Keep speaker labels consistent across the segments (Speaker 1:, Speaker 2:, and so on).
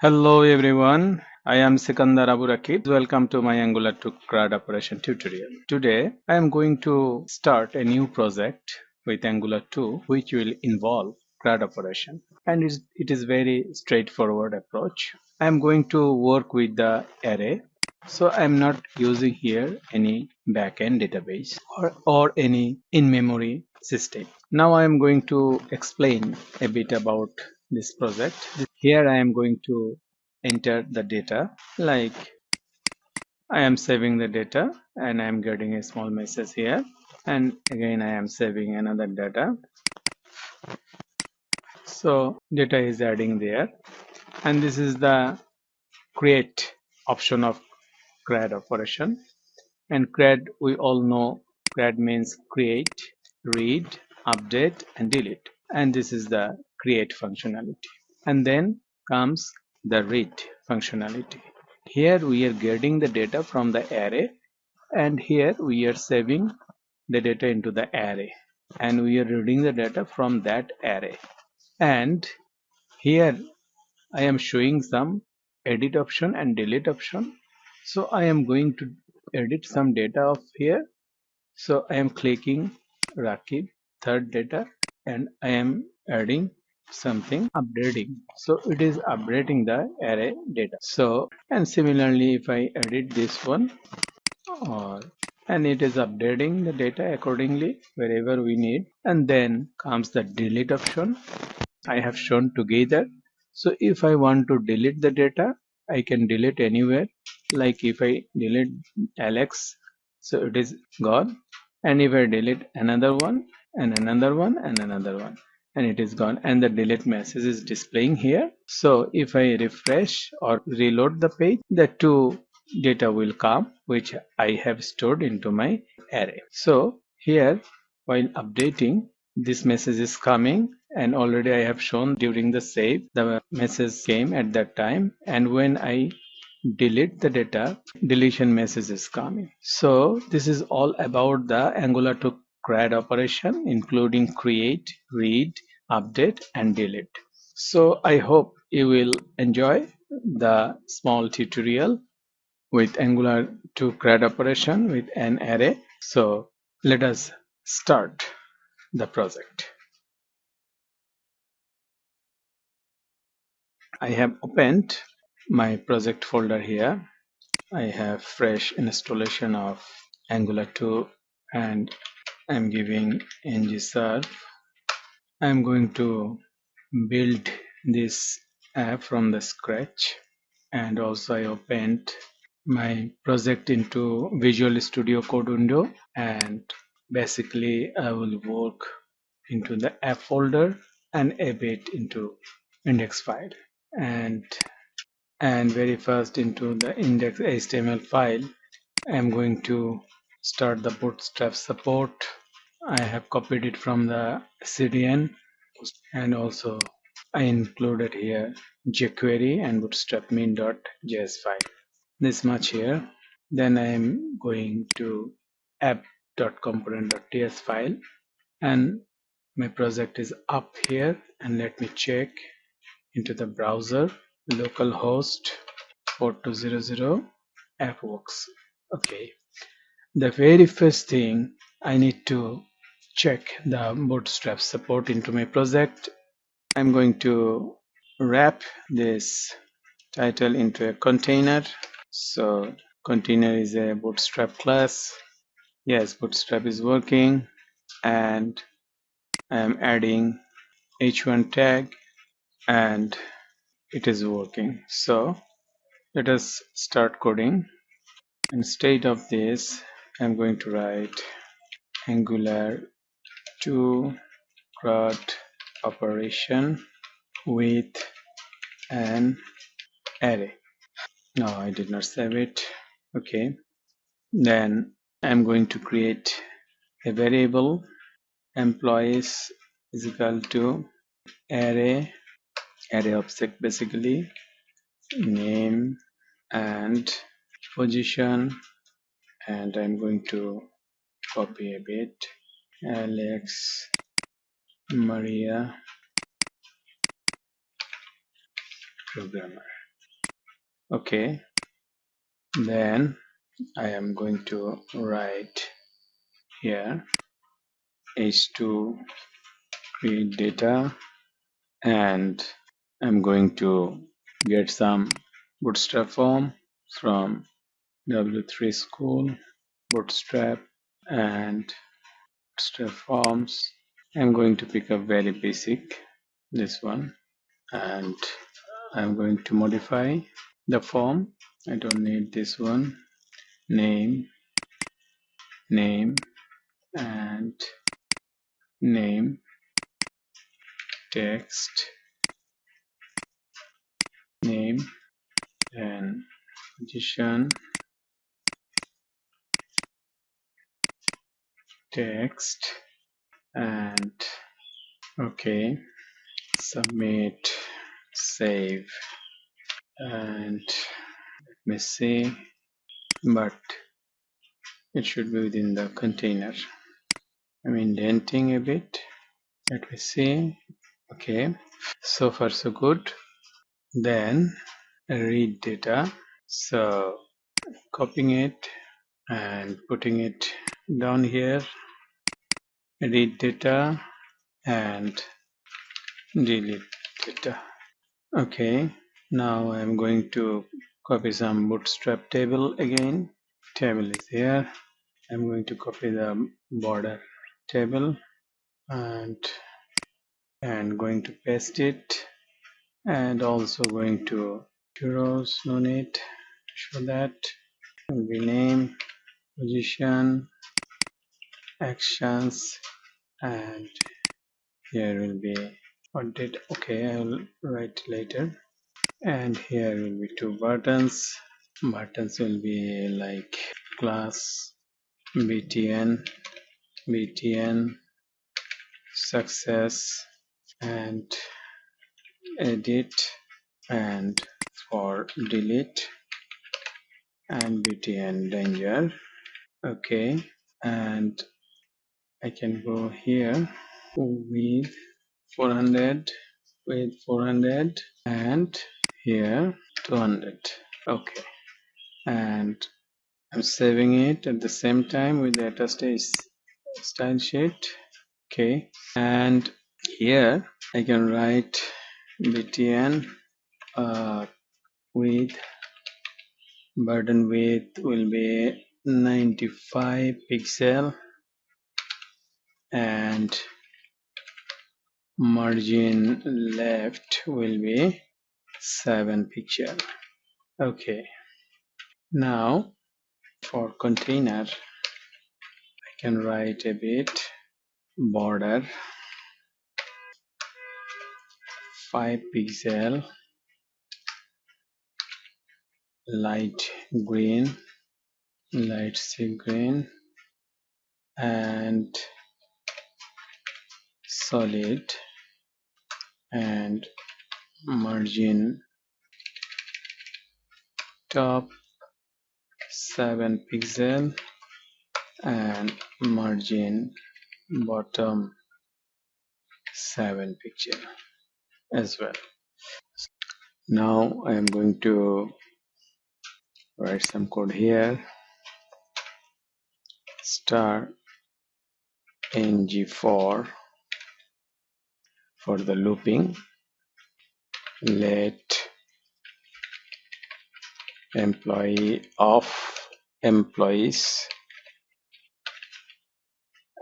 Speaker 1: Hello everyone, I am Sikandar Abu Rakib. Welcome to my Angular to CRUD operation tutorial. Today I am going to start a new project with Angular 2 which will involve CRUD operation, and it is very straightforward approach. I am going to work with the array, so I am not using here any backend database or any in-memory system. Now I am going to explain a bit about this project. Here I am going to enter the data, like I am saving the data and I am getting a small message here, and again I am saving another data. So data is adding there, and this is the create option of CRUD operation. And CRUD, we all know CRUD means create, read, update and delete, and this is the create functionality. And then comes the read functionality. Here we are getting the data from the array, and here we are saving the data into the array, and we are reading the data from that array. And here I am showing some edit option and delete option. So I am going to edit some data of here. So I am clicking Rakib, third data, and I am adding something, updating. So it is updating the array data. So, and similarly, if I edit this one, or and it is updating the data accordingly wherever we need. And then comes the delete option. I have shown together. So if I want to delete the data, I can delete anywhere. Like if I delete Alex, so it is gone. And if I delete another one and another one and another one, and it is gone, and the delete message is displaying here. So if I refresh or reload the page, the two data will come which I have stored into my array. So here, while updating, this message is coming, and already I have shown during the save the message came at that time, and when I delete the data, deletion message is coming. So this is all about the Angular to CRUD operation, including create, read, update and delete. So I hope you will enjoy the small tutorial with Angular to CRUD operation with an array. So let us start the project. I have opened my project folder here. I have fresh installation of Angular 2, and I'm giving ngserve. I'm going to build this app from the scratch, and also I opened my project into Visual Studio Code window, and basically I will work into the app folder and a bit into index file, and very first into the index HTML file I'm going to start the bootstrap support. I have copied it from the CDN, and also I included here jQuery and bootstrap min.js file. This much here. Then I am going to app.component.ts file, and my project is up here, and let me check into the browser. Localhost 4200 appworks. Okay, the very first thing I need to check the bootstrap support into my project. I'm going to wrap this title into a container. So container is a bootstrap class. Yes, bootstrap is working, and I'm adding h1 tag, and it is working. So let us start coding. Instead of this, I'm going to write Angular 2 CRUD operation with an array. No, I did not save it. Okay, then I'm going to create a variable employees is equal to array object, basically name and position, and I'm going to copy a bit Alex Maria programmer. Okay, then I am going to write here h2 create data, and I'm going to get some bootstrap form from W3 school, bootstrap and bootstrap forms. I'm going to pick up very basic, this one, and I'm going to modify the form. I don't need this one. Name, name, and name, text, name, and position, text, and okay, submit, save, and let me see, but it should be within the container. I'm indenting a bit. Let me see. Okay, so far so good. Then read data. So copying it and putting it down here. Read data and delete data. Okay, now I'm going to copy some bootstrap table again. Table is here. I'm going to copy the border table and going to paste it, and also going to two rows, no need to show that. Will be name, position, actions, and here will be what did, okay, I will write later. And here will be two buttons. Buttons will be like class, btn, btn, success, and edit, and for delete, and btn danger. Okay, and I can go here with 400, with 400, and here 200. Okay, and I'm saving it at the same time with the data style sheet. Okay, and here I can write btn with burden width will be 95 pixel, and margin left will be 7 pixel. Okay, now for container I can write a bit border 5 pixel, light green, light sea green, and solid, and margin top 7 pixel, and margin bottom 7 pixel as well. Now I am going to write some code here. Star ng4 for the looping. Let employee of employees,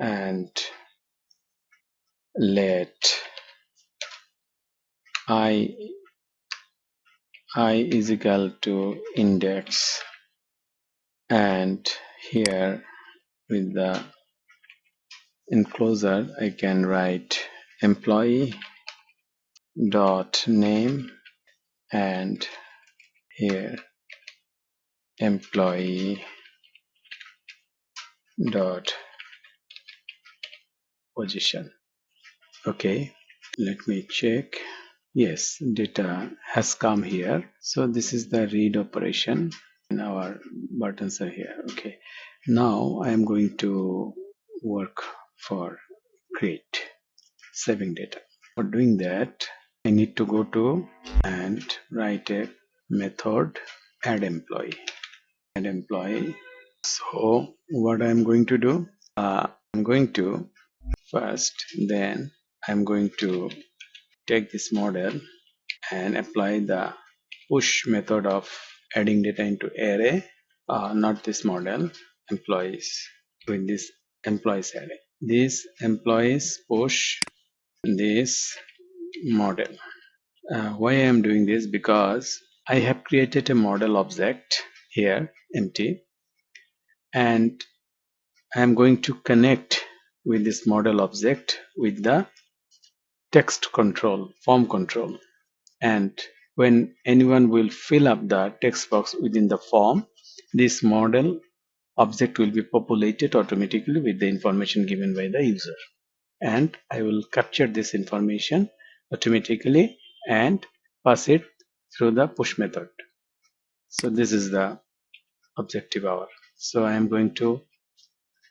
Speaker 1: and let I is equal to index, and here with the enclosure I can write employee dot name, and here employee dot position. Okay, let me check. Yes, data has come here. So this is the read operation, and our buttons are here. Okay, now I am going to work for create, saving data. For doing that, I need to go to and write a method add employee. Add employee. So what I'm going to do, I'm going to first, then I'm going to take this model and apply the push method of adding data into array, not this model, employees, with this employees array. These employees push this model. Why I am doing this? Because I have created a model object here, empty, and I am going to connect with this model object with the text control, form control. And when anyone will fill up the text box within the form, this model object will be populated automatically with the information given by the user. And I will capture this information automatically and pass it through the push method. So this is the objective hour. So I am going to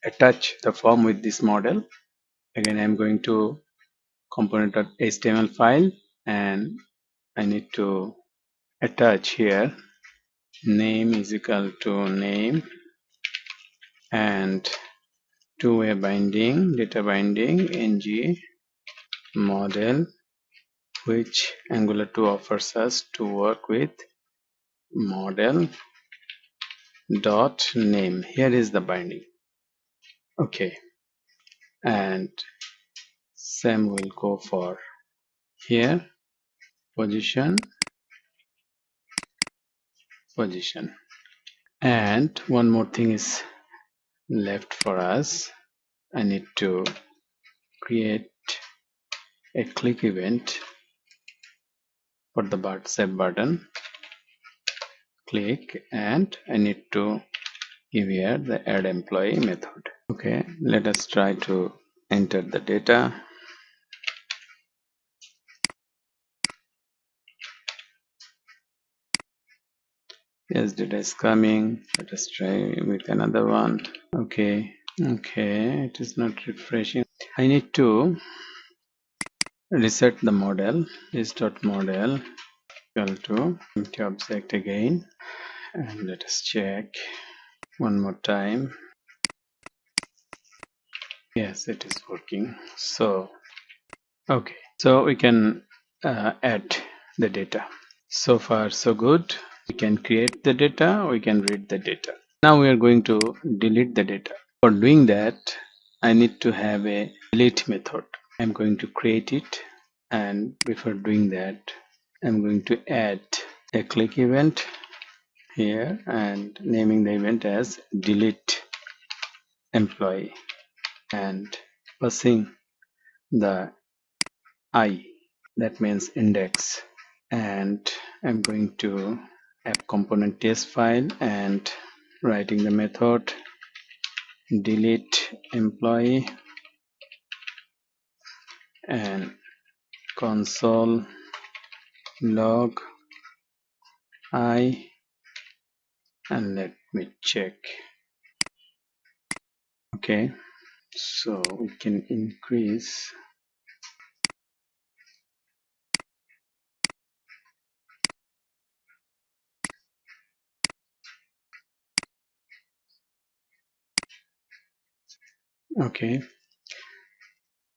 Speaker 1: attach the form with this model. Again, I am going to component.html file, and I need to attach here name is equal to name and two-way binding, data binding, ng model, which Angular 2 offers us to work with model dot name. Here is the binding. Okay, and same will go for here, position, position. And one more thing is left for us. I need to create a click event for the save button. Click, and I need to give here the add employee method. Okay, let us try to enter the data. Yes, data is coming. Let us try with another one. Okay, it is not refreshing. I need to reset the model. Is dot model equal to empty object again, and let us check one more time. Yes, it is working. So okay, so we can add the data. So far so good. We can create the data, we can read the data. Now we are going to delete the data. For doing that, I need to have a delete method. I'm going to create it, and before doing that, I'm going to add a click event here and naming the event as delete employee and passing the I, that means index. And I'm going to app component test file and writing the method delete employee and console log I, and let me check. Okay, so we can increase. Okay,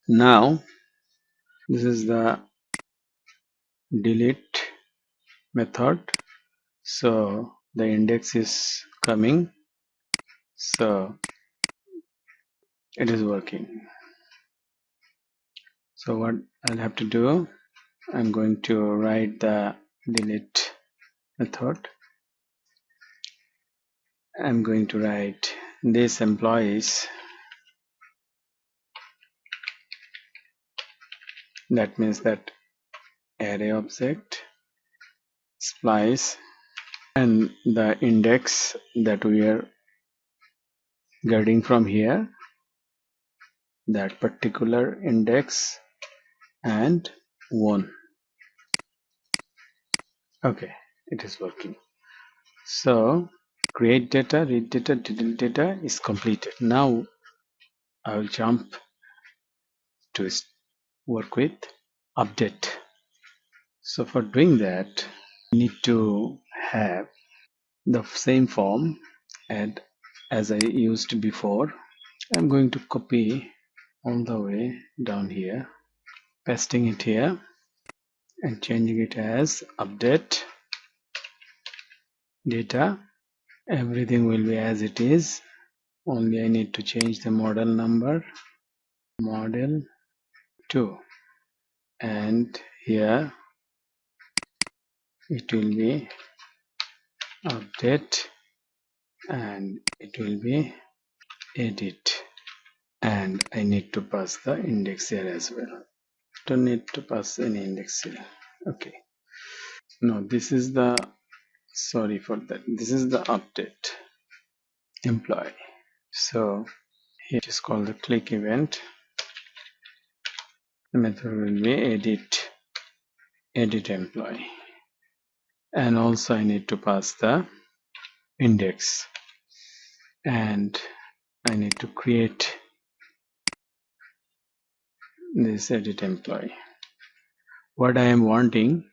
Speaker 1: now this is the delete method, so the index is coming, so it is working. So what I'll have to do, I'm going to write the delete method. I'm going to write this employees, that means that array object splice, and the index that we are getting from here, that particular index, and 1. Okay, it is working. So create data, read data, delete data is completed. Now I will jump to work with update. So for doing that, we need to have the same form and as I used before. I'm going to copy all the way down here, pasting it here and changing it as update data. Everything will be as it is, only I need to change the model number, model 2, and here it will be update and it will be edit, and I need to pass the index here as well. Don't need to pass any index here. Okay, no, this is the, sorry for that, this is the update employee. So here it is called the click event. The method will be edit employee, and also I need to pass the index, and I need to create this edit employee. What I am wanting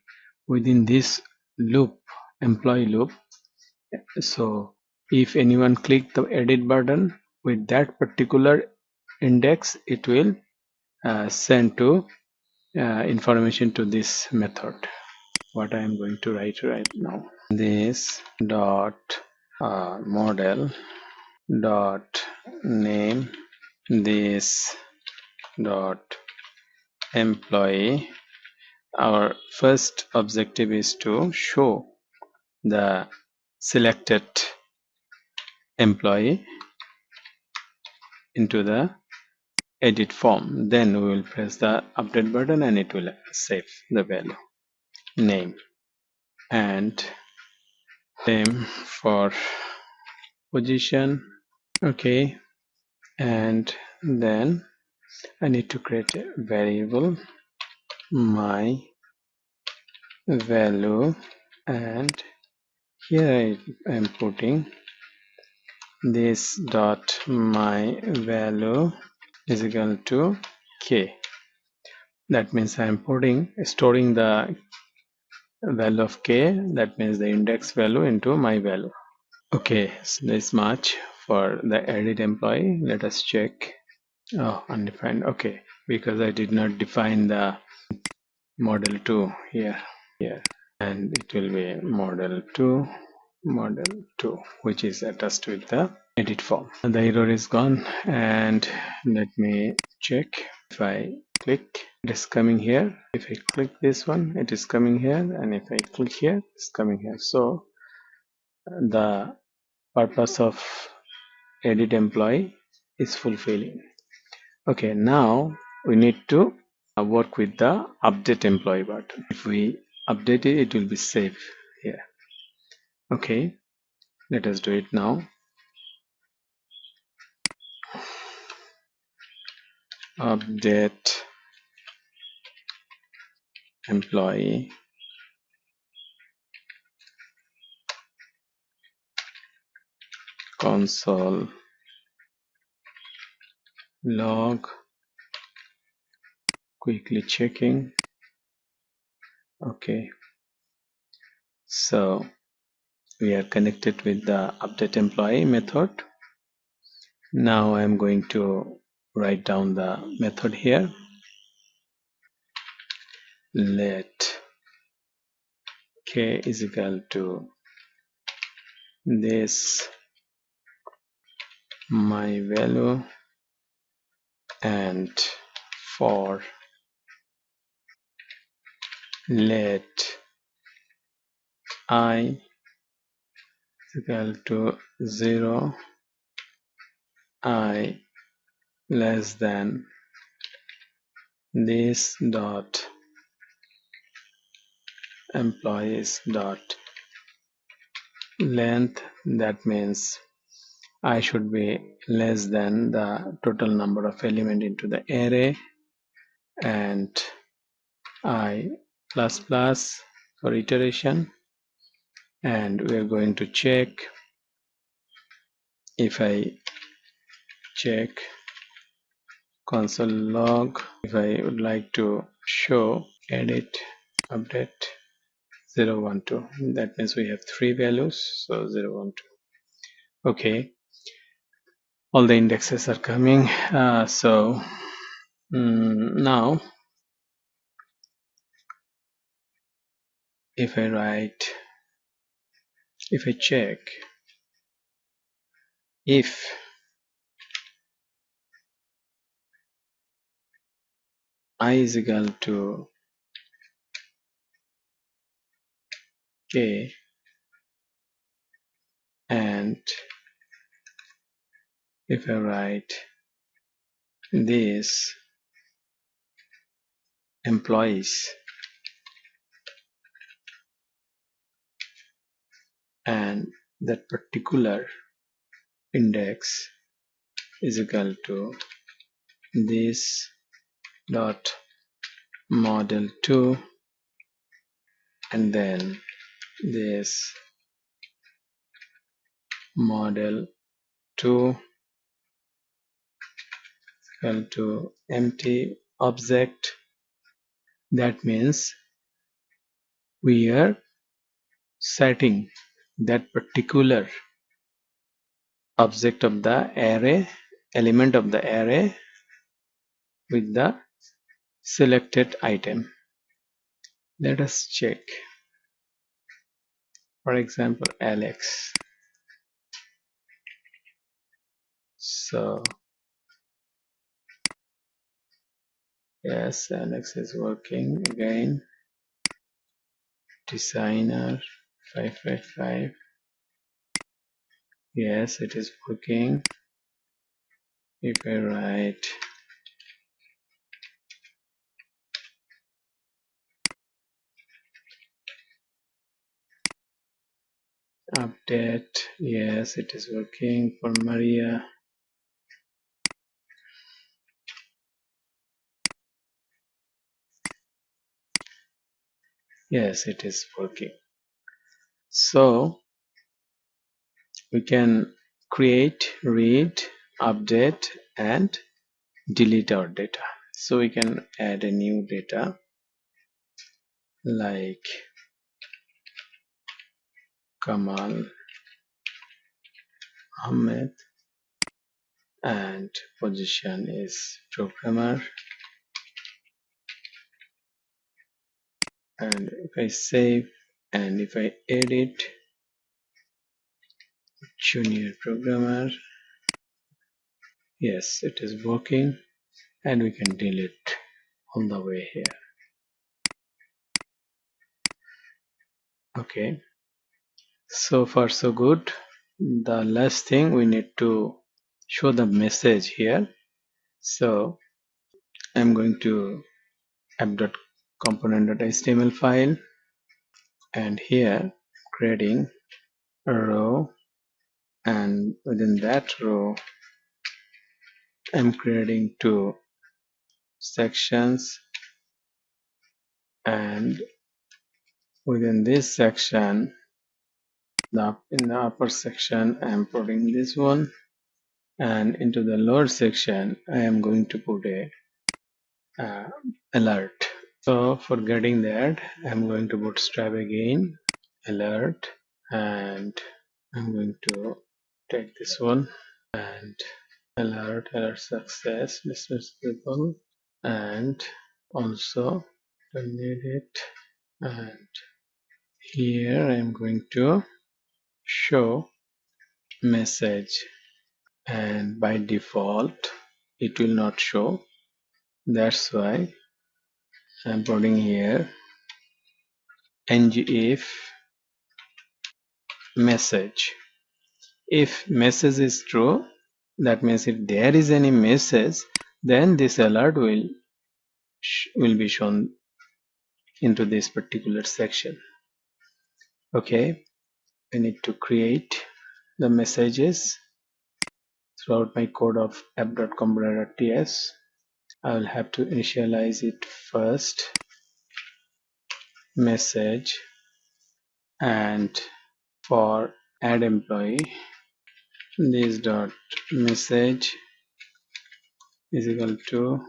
Speaker 1: within this loop, employee loop, so if anyone click the edit button with that particular index, it will send to information to this method. What I am going to write right now, this dot model dot name, this dot employee. Our first objective is to show the selected employee into the edit form. Then we will press the update button and it will save the value, name, and name for position. Okay, and then I need to create a variable my value, and here I am putting this dot my value is equal to k. That means I am storing the value of k, that means the index value, into my value. Okay, so this much for the edit employee. Let us check. Oh, undefined. Okay, because I did not define the model 2 here, and it will be model 2, which is attached with the edit form. The error is gone, and let me check. If I click, it is coming here. If I click this one, it is coming here, and if I click here, it's coming here. So the purpose of edit employee is fulfilling. Okay, now we need to work with the update employee button. If we update it, it will be saved here. Okay, let us do it now. Update employee console log, quickly checking. Okay, so we are connected with the update employee method. Now I am going to write down the method here. Let k is equal to this my value, and for let I is equal to 0, I less than this dot employees dot length. That means I should be less than the total number of element into the array, and I plus plus for iteration, and we are going to check. If I check console log, if I would like to show edit update 0 1 2. That means we have three values, so 0 1 2. Okay, all the indexes are coming. Now if I check if I is equal to k, and if I write this employees and that particular index is equal to this dot model 2, and then this model 2 equal to empty object. That means we are setting that particular object of the array, element of the array, with the selected item. Let us check. For example, Alex. So yes, Alex is working again. Designer 555. Yes, it is working. If I write update, yes, it is working. For Maria, yes, it is working. So we can create, read, update, and delete our data. So we can add a new data like Kamal Ahmed, and position is programmer. And if I save and if I edit junior programmer, yes, it is working, and we can delete all the way here. Okay, so far so good. The last thing, we need to show the message here. So I'm going to app.component.html file, and here creating a row, and within that row I'm creating two sections, and within this section, in the upper section I am putting this one, and into the lower section I am going to put a alert. So for getting that, I'm going to bootstrap again, alert, and I'm going to take this one and alert success, dismiss people, and also terminate it. And here I'm going to show message, and by default it will not show. That's why I'm putting here ng if message. If message is true, that means if there is any message, then this alert will be shown into this particular section. Okay, I need to create the messages throughout my code of app.component.ts. I will have to initialize it first, message, and for add employee, this dot message is equal to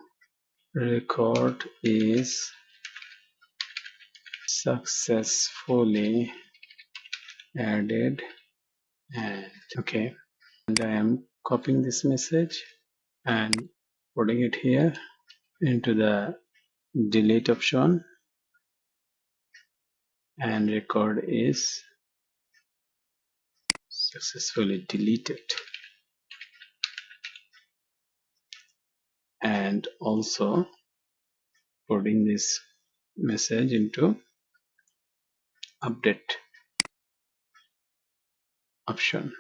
Speaker 1: record is successfully added. And okay, and I am copying this message and putting it here into the delete option, and record is successfully deleted. And also putting this message into update option.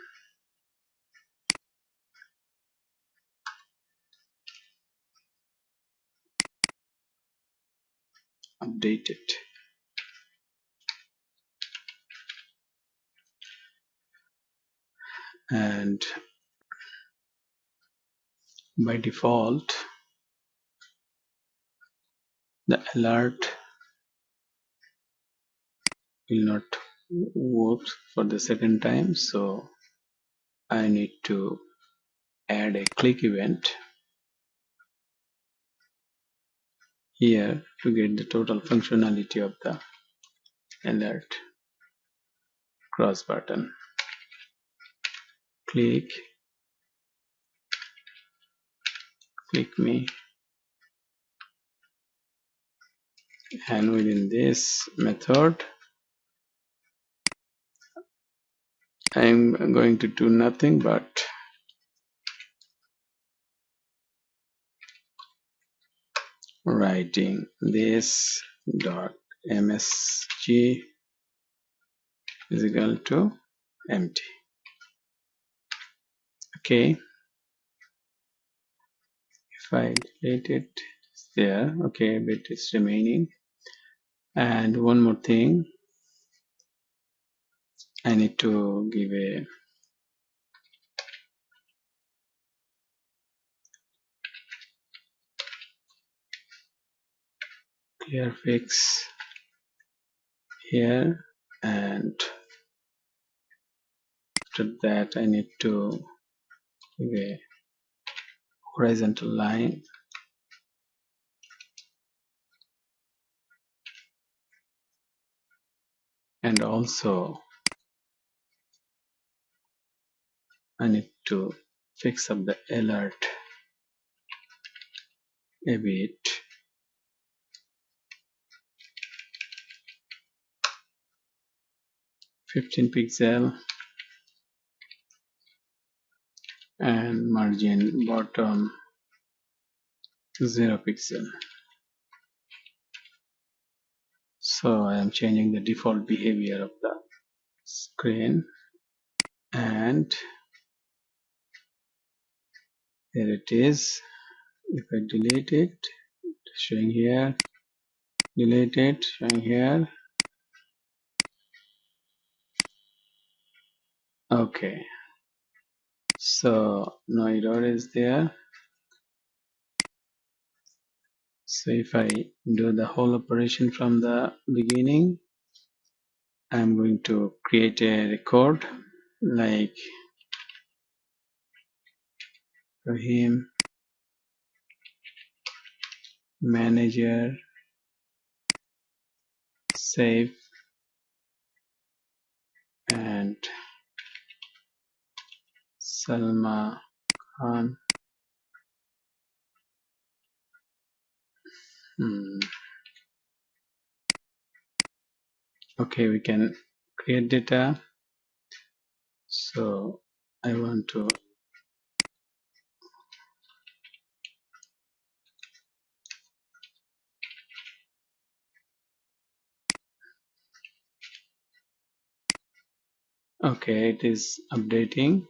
Speaker 1: Update it. And by default, the alert will not work for the second time, so I need to add a click event here to get the total functionality of the alert. Cross button, click me, and within this method I'm going to do nothing but writing this dot msg is equal to empty. Okay, if I delete it, it's there. Okay, but it's remaining. And one more thing, I need to give a clear fix here, and after that I need to give a horizontal line, and also I need to fix up the alert a bit. 15 pixel, and margin bottom 0 pixel. So I am changing the default behavior of the screen, and here it is. If I delete it, showing here, delete it, showing here. Okay, so no error is there. So if I do the whole operation from the beginning, I'm going to create a record like Rahim manager save and Salma Khan. Okay, we can create data. So I want to okay, it is updating,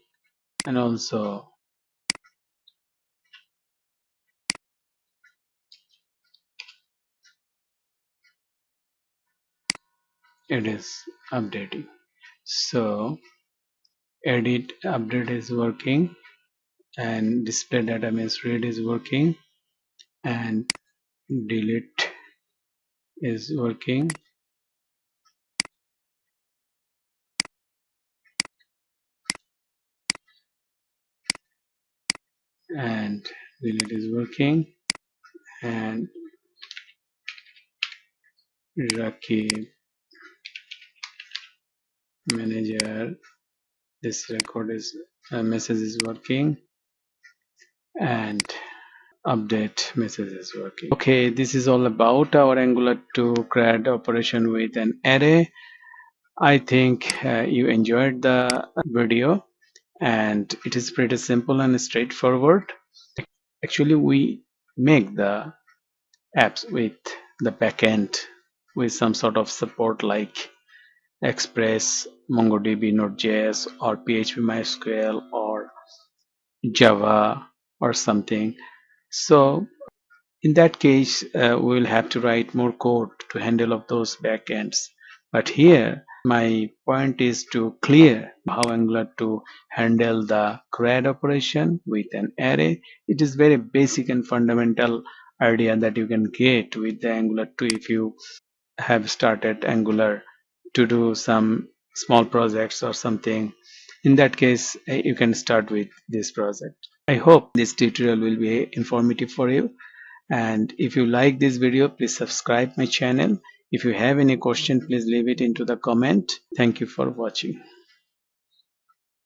Speaker 1: and also it is updating. So edit update is working, and display data means read is working, and delete is working, and delete is working, and Rakib manager. This record is message is working, and update message is working. Okay, this is all about our Angular 2 CRUD operation with an array. I think you enjoyed the video, and it is pretty simple and straightforward. Actually, we make the apps with the backend with some sort of support like Express, MongoDB, Node.js, or PHP MySQL, or Java, or something. So in that case, we will have to write more code to handle of those backends. But here, my point is to clear how Angular to handle the CRUD operation with an array. It is very basic and fundamental idea that you can get with the Angular 2 if you have started Angular to do some small projects or something. In that case, you can start with this project. I hope this tutorial will be informative for you. And if you like this video, please subscribe my channel. If you have any question, please leave it into the comment. Thank you for watching.